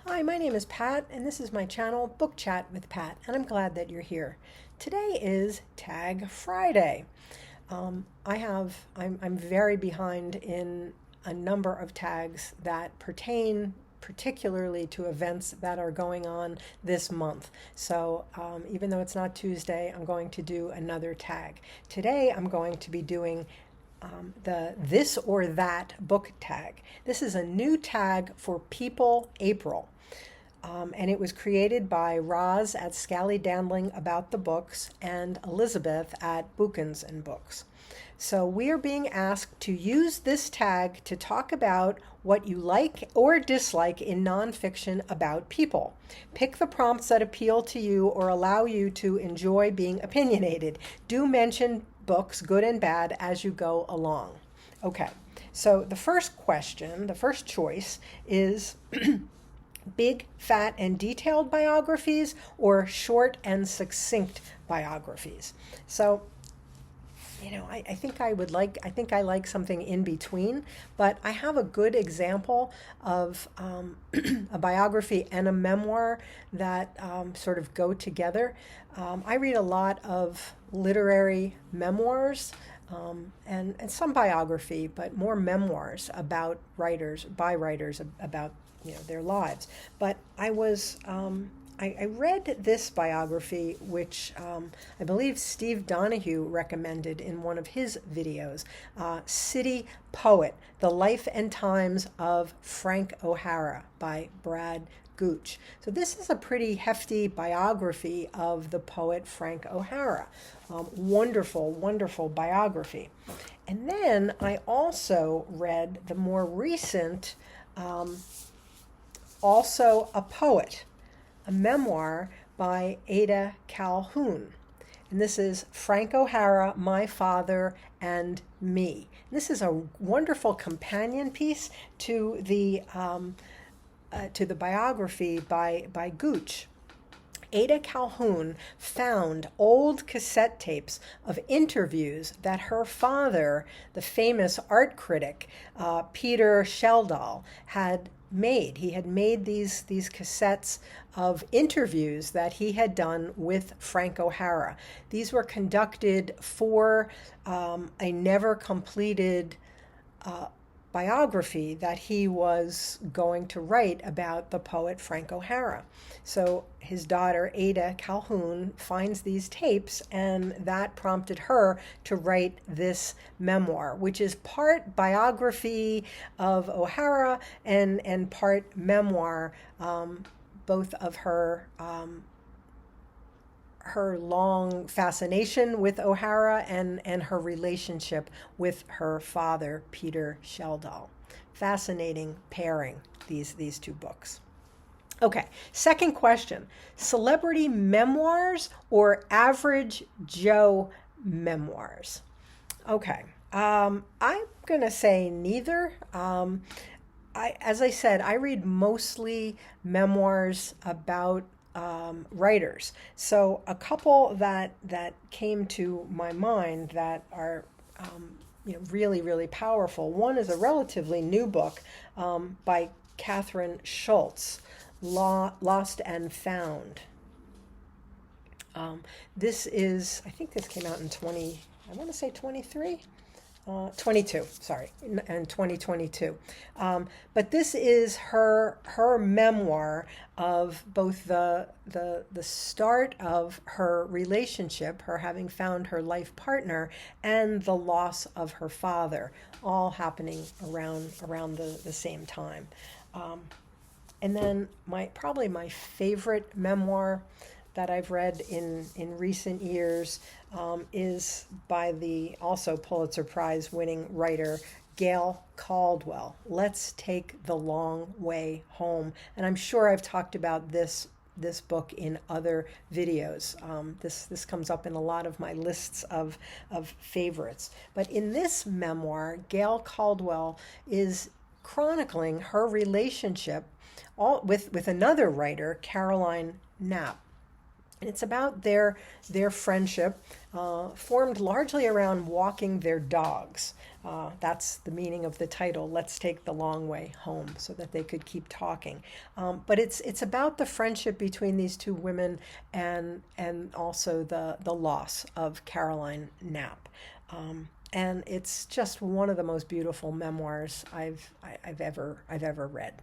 Hi, my name is Pat, and this is my channel, Book Chat with Pat, and I'm glad that you're here. Today is Tag Friday. I'm very behind in a number of tags that pertain particularly to events that are going on this month. So even though it's not Tuesday, I'm going to do another tag. Today I'm going to be doing the This or That book tag. This is a new tag for People April. And it was created by Roz at Scally Dandling About the Books and Elisabeth at Bookins and Books. So we are being asked to use this tag to talk about what you like or dislike in nonfiction about people. Pick the prompts that appeal to you or allow you to enjoy being opinionated. Do mention books, good and bad, as you go along. Okay, so the first question, the first choice is big, fat, and detailed biographies or short and succinct biographies. So, I think I think I like something in between, but I have a good example of a biography and a memoir that sort of go together. I read a lot of literary memoirs, and some biography, but more memoirs about writers, by writers about their lives. But I read this biography, which I believe Steve Donahue recommended in one of his videos, City Poet, The Life and Times of Frank O'Hara by Brad Gooch. So this is a pretty hefty biography of the poet Frank O'Hara. Wonderful, wonderful biography. And then I also read the more recent, Also a Poet, a memoir by Ada Calhoun. And this is Frank O'Hara, My Father and Me. And this is a wonderful companion piece to the biography by Gooch. Ada Calhoun found old cassette tapes of interviews that her father, the famous art critic Peter Sheldal, had made. He had made these cassettes of interviews that he had done with Frank O'Hara. These were conducted for a never completed biography that he was going to write about the poet Frank O'Hara. So his daughter, Ada Calhoun, finds these tapes, and that prompted her to write this memoir, which is part biography of O'Hara and part memoir, both of her long fascination with O'Hara and her relationship with her father, Peter Sheldal. Fascinating pairing, these two books. Okay, second question. Celebrity memoirs or average Joe memoirs? Okay, I'm going to say neither. As I said, I read mostly memoirs about writers. So a couple that came to my mind that are really, really powerful. One is a relatively new book by Catherine Schultz, Lost and Found. This is, I think this came out in I want to say 22, sorry, in 2022. But this is her memoir of both the start of her relationship, her having found her life partner, and the loss of her father, all happening around the same time. And then probably my favorite memoir that I've read in recent years is by the also Pulitzer Prize winning writer Gail Caldwell, Let's Take the Long Way Home. And I'm sure I've talked about this book in other videos. This comes up in a lot of my lists of favorites. But in this memoir, Gail Caldwell is chronicling her relationship with another writer, Caroline Knapp. And it's about their friendship, formed largely around walking their dogs. That's the meaning of the title, Let's Take the Long Way Home, so that they could keep talking. But it's about the friendship between these two women, and also the loss of Caroline Knapp. And it's just one of the most beautiful memoirs I've ever read.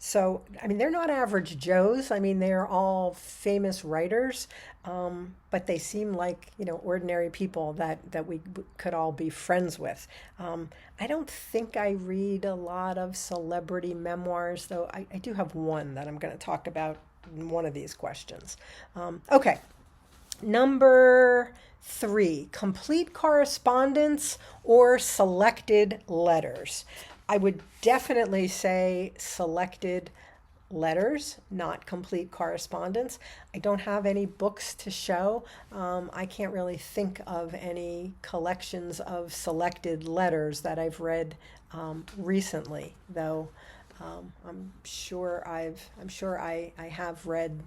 So, I mean, they're not average Joes. I mean, they're all famous writers, but they seem like, ordinary people that we could all be friends with. I don't think I read a lot of celebrity memoirs, though I do have one that I'm going to talk about in one of these questions. Okay, number 3, complete correspondence or selected letters. I would definitely say selected letters, not complete correspondence. I don't have any books to show. I can't really think of any collections of selected letters that I've read recently, though. I'm sure I have read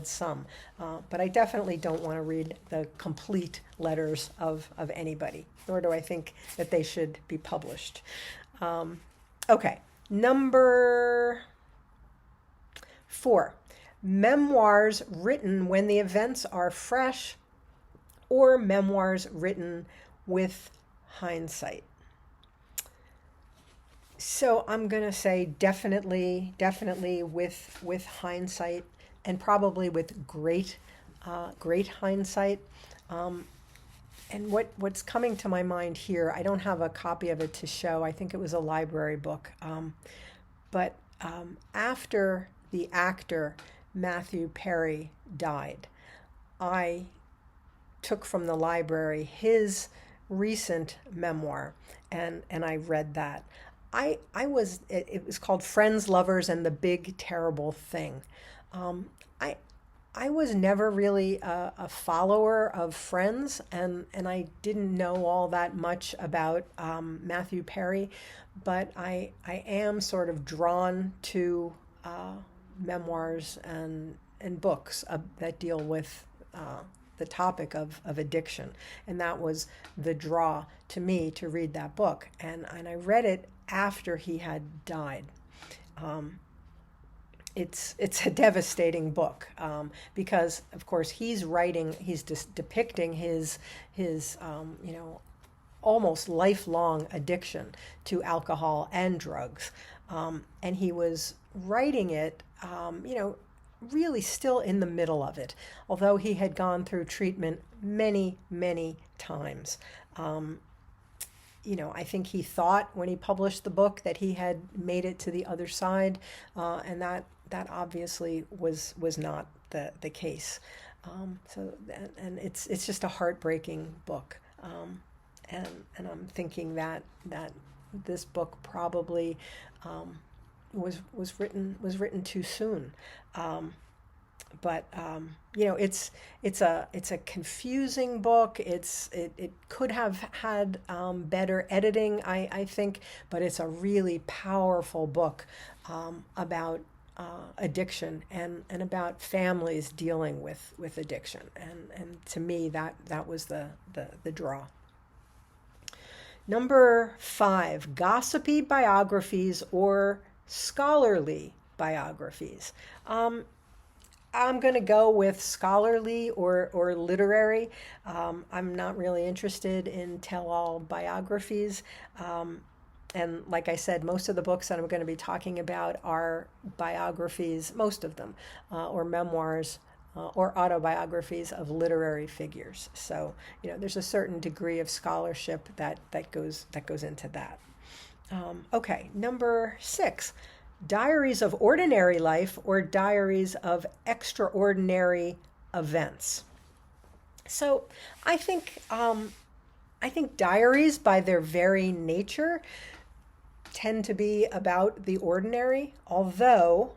some, but I definitely don't want to read the complete letters of anybody, nor do I think that they should be published. Okay, number 4, memoirs written when the events are fresh, or memoirs written with hindsight. So I'm going to say definitely with hindsight, and probably with great hindsight. And what's coming to my mind here, I don't have a copy of it to show. I think it was a library book. But after the actor Matthew Perry died, I took from the library his recent memoir, and I read that. It was called Friends, Lovers, and the Big Terrible Thing. I was never really a follower of Friends, and I didn't know all that much about Matthew Perry, but I am sort of drawn to memoirs and books that deal with the topic of addiction, and that was the draw to me to read that book, and I read it after he had died. It's a devastating book, because of course he's depicting his almost lifelong addiction to alcohol and drugs, and he was writing it really still in the middle of it, although he had gone through treatment many times. I think he thought when he published the book that he had made it to the other side, and that obviously was not the case. And it's just a heartbreaking book, and I'm thinking that this book probably was written too soon. But it's a confusing book. It could have had better editing, I think, but it's a really powerful book about addiction and about families dealing with addiction, and to me that was the draw. Number 5, gossipy biographies or scholarly biographies. I'm going to go with scholarly or literary. I'm not really interested in tell-all biographies. And like I said, most of the books that I'm going to be talking about are biographies, most of them, or memoirs or autobiographies of literary figures. So, there's a certain degree of scholarship that goes into that. Okay, number 6. Diaries of ordinary life or diaries of extraordinary events. So I think diaries, by their very nature, tend to be about the ordinary, although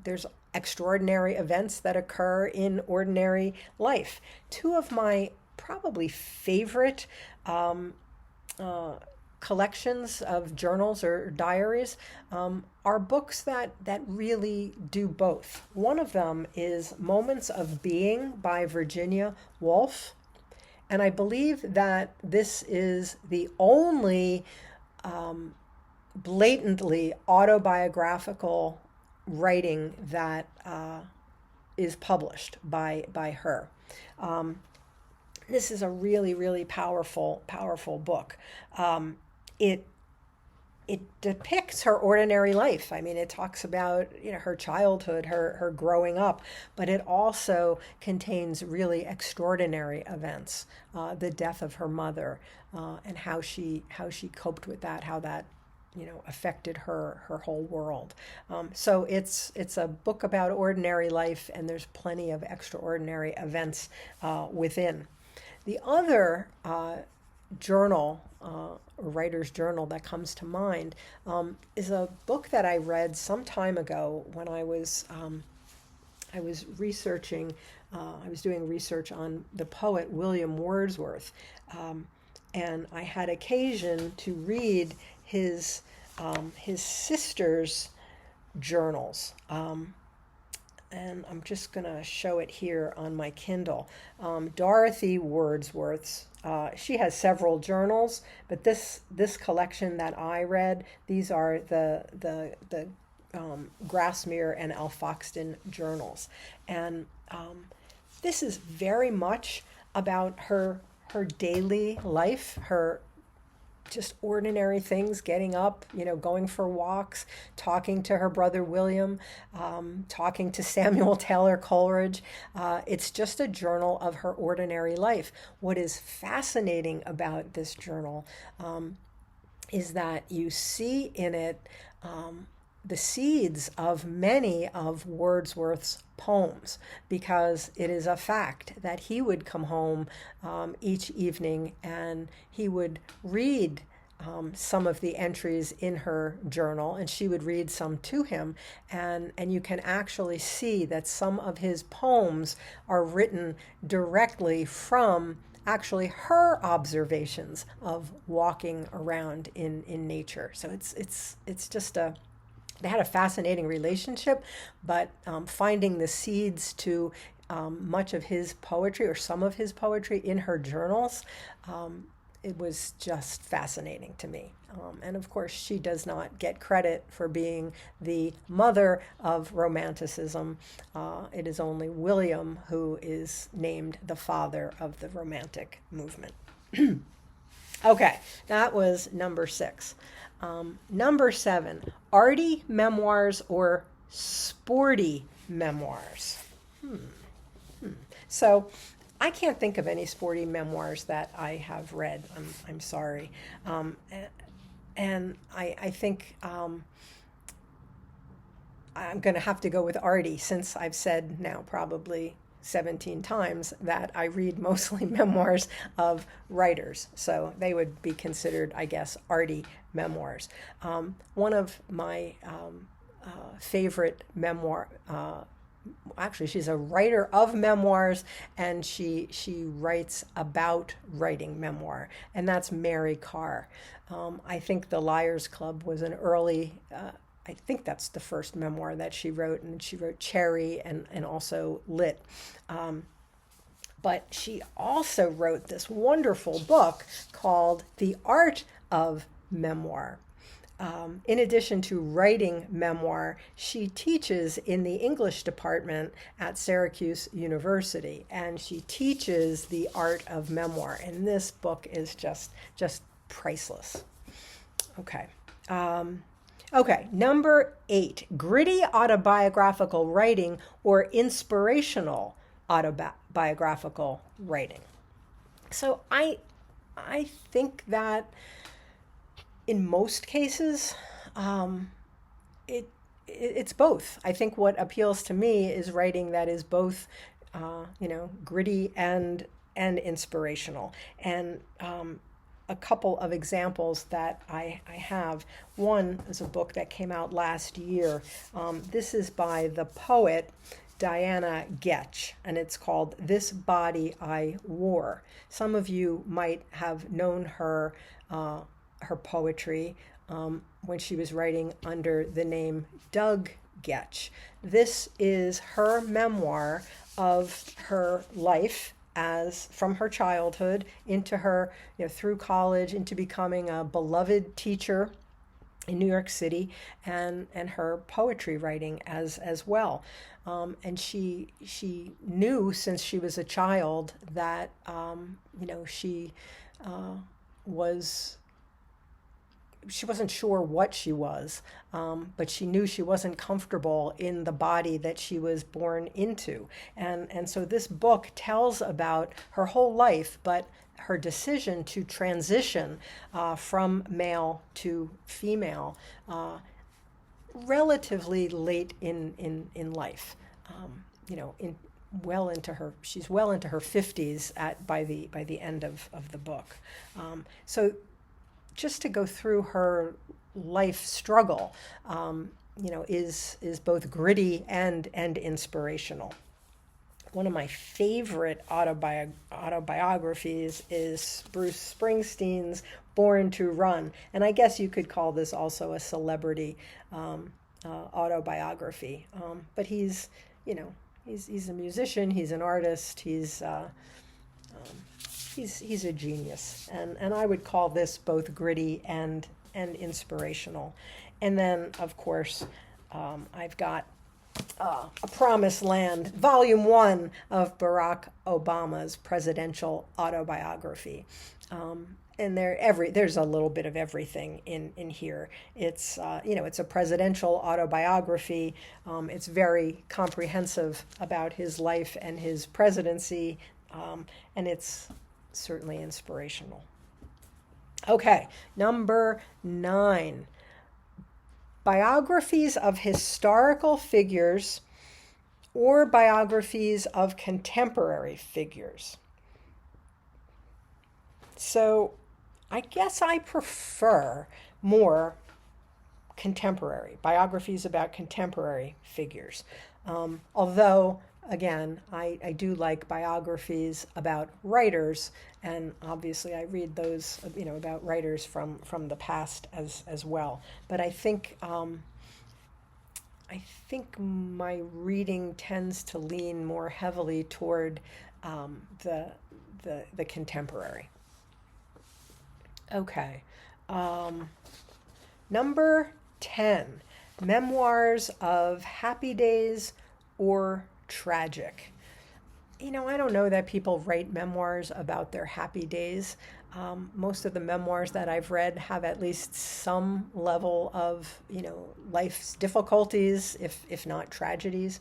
there's extraordinary events that occur in ordinary life. 2 of my probably favorite collections of journals or diaries are books that really do both. One of them is Moments of Being by Virginia Woolf, And I believe that this is the only blatantly autobiographical writing that is published by her. This is a really, really powerful book. It depicts her ordinary life. I mean, it talks about, her childhood, her growing up, but it also contains really extraordinary events, the death of her mother, and how she coped with that, how that affected her whole world. So it's a book about ordinary life, and there's plenty of extraordinary events within. The other journal, writer's journal that comes to mind, is a book that I read some time ago when I was researching. I was doing research on the poet William Wordsworth, and I had occasion to read his sister's journals. And I'm just going to show it here on my Kindle. Dorothy Wordsworth's. She has several journals, but this collection that I read, these are the Grasmere and Alfoxden journals, and this is very much about her daily life, her just ordinary things, getting up, going for walks, talking to her brother William, talking to Samuel Taylor Coleridge. It's just a journal of her ordinary life. What is fascinating about this journal is that you see in it the seeds of many of Wordsworth's poems, because it is a fact that he would come home each evening and he would read some of the entries in her journal, and she would read some to him, and you can actually see that some of his poems are written directly from actually her observations of walking around in nature. So it's just they had a fascinating relationship, but finding the seeds to much of his poetry, or some of his poetry, in her journals, it was just fascinating to me. And of course, she does not get credit for being the mother of Romanticism. It is only William who is named the father of the Romantic movement. Okay, that was number 6. Number 7, arty memoirs or sporty memoirs. So I can't think of any sporty memoirs that I have read. I'm sorry. And I think I'm going to have to go with Arty, since I've said now probably 17 times that I read mostly memoirs of writers. So they would be considered, I guess, arty memoirs. One of my favorite memoir, actually, she's a writer of memoirs, and she writes about writing memoir, and that's Mary Karr. I think The Liars Club was an early, I think that's the first memoir that she wrote, and she wrote Cherry and also Lit. But she also wrote this wonderful book called The Art of Memoir. In addition to writing memoir, she teaches in the English department at Syracuse University, and she teaches the art of memoir. And this book is just priceless. Okay. Okay, number 8, gritty autobiographical writing or inspirational autobiographical writing. So I think that in most cases, it's both. I think what appeals to me is writing that is both, gritty and inspirational. And a couple of examples that I have. One is a book that came out last year. This is by the poet Diana Getch, and it's called This Body I Wore. Some of you might have known her poetry when she was writing under the name Doug Getch. This is her memoir of her life as from her childhood into her, through college, into becoming a beloved teacher in New York City, and her poetry writing as well. And she knew since she was a child that she was she wasn't sure what she was, but she knew she wasn't comfortable in the body that she was born into. And so this book tells about her whole life, but her decision to transition from male to female relatively late in life. She's well into her 50s by the end of the book. So just to go through her life struggle, is both gritty and inspirational. One of my favorite autobiographies is Bruce Springsteen's Born to Run, and I guess you could call this also a celebrity autobiography. But he's a musician, he's an artist, he's a genius, and I would call this both gritty and inspirational. And then, of course, I've got A Promised Land, Volume 1 of Barack Obama's presidential autobiography. And there's a little bit of everything in here. It's it's a presidential autobiography. It's very comprehensive about his life and his presidency, and it's certainly inspirational. Okay, number 9. Biographies of historical figures or biographies of contemporary figures. So I guess I prefer more contemporary, biographies about contemporary figures. Although, again, I do like biographies about writers, and obviously I read those, about writers from the past as well. But I think my reading tends to lean more heavily toward the contemporary. Okay. Number 10, memoirs of happy days or tragic. I don't know that people write memoirs about their happy days. Most of the memoirs that I've read have at least some level of, life's difficulties, if not tragedies.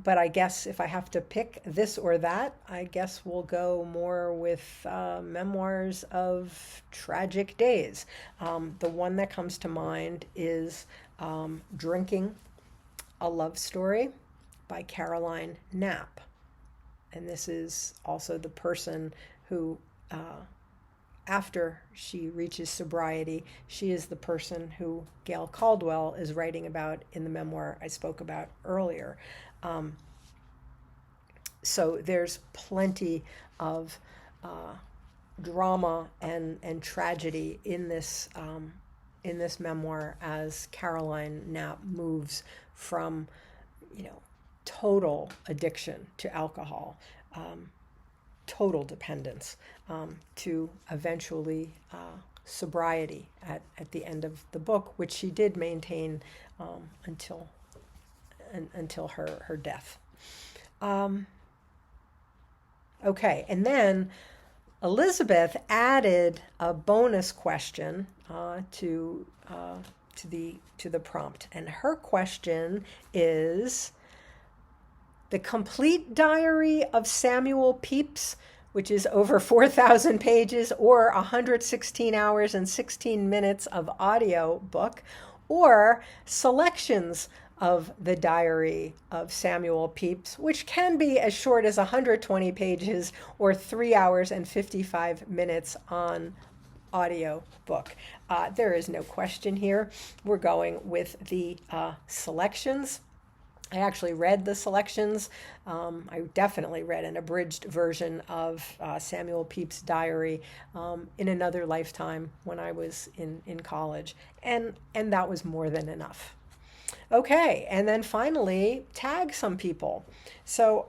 But I guess if I have to pick this or that, I guess we'll go more with memoirs of tragic days. The one that comes to mind is Drinking, a Love Story by Caroline Knapp. And this is also the person who, after she reaches sobriety, she is the person who Gail Caldwell is writing about in the memoir I spoke about earlier. So there's plenty of drama and tragedy in this memoir as Caroline Knapp moves from, total addiction to alcohol, total dependence, to eventually sobriety at the end of the book, which she did maintain until her death. Okay, and then Elisabeth added a bonus question to the prompt, and her question is: the complete diary of Samuel Pepys, which is over 4,000 pages, or 116 hours and 16 minutes of audio book, or selections of the diary of Samuel Pepys, which can be as short as 120 pages or 3 hours and 55 minutes on audio book. There is no question here. We're going with the selections. I actually read the selections. I definitely read an abridged version of Samuel Pepys' diary in another lifetime when I was in college, and that was more than enough. Okay, and then finally, tag some people. So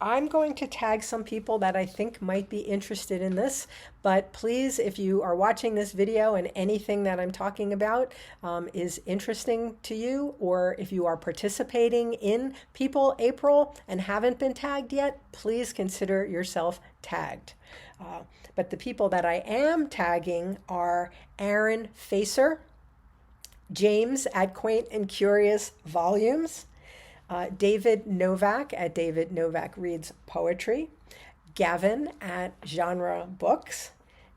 I'm going to tag some people that I think might be interested in this, but please, if you are watching this video and anything that I'm talking about is interesting to you, or if you are participating in People April and haven't been tagged yet, please consider yourself tagged. But the people that I am tagging are Aaron Facer, James at Quaint and Curious Volumes, David Novak at David Novak Reads Poetry, Gavin at Genre Books,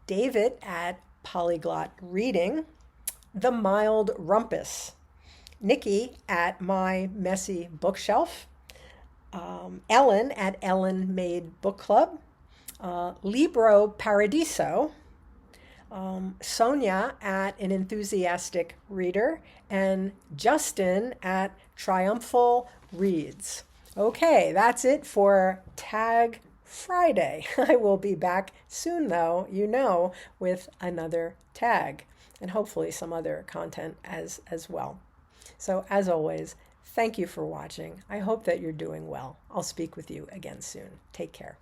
David at Polyglot Reading, The Mild Rumpus, Nikki at My Messy Bookshelf, Ellen at Ellen Made Book Club, Libro Paradiso, Sonia at An Enthusiastic Reader, and Justin at Triumphal Reads. Okay, that's it for Tag Friday. I will be back soon, though, with another tag and hopefully some other content as well. So as always, thank you for watching. I hope that you're doing well. I'll speak with you again soon. Take care.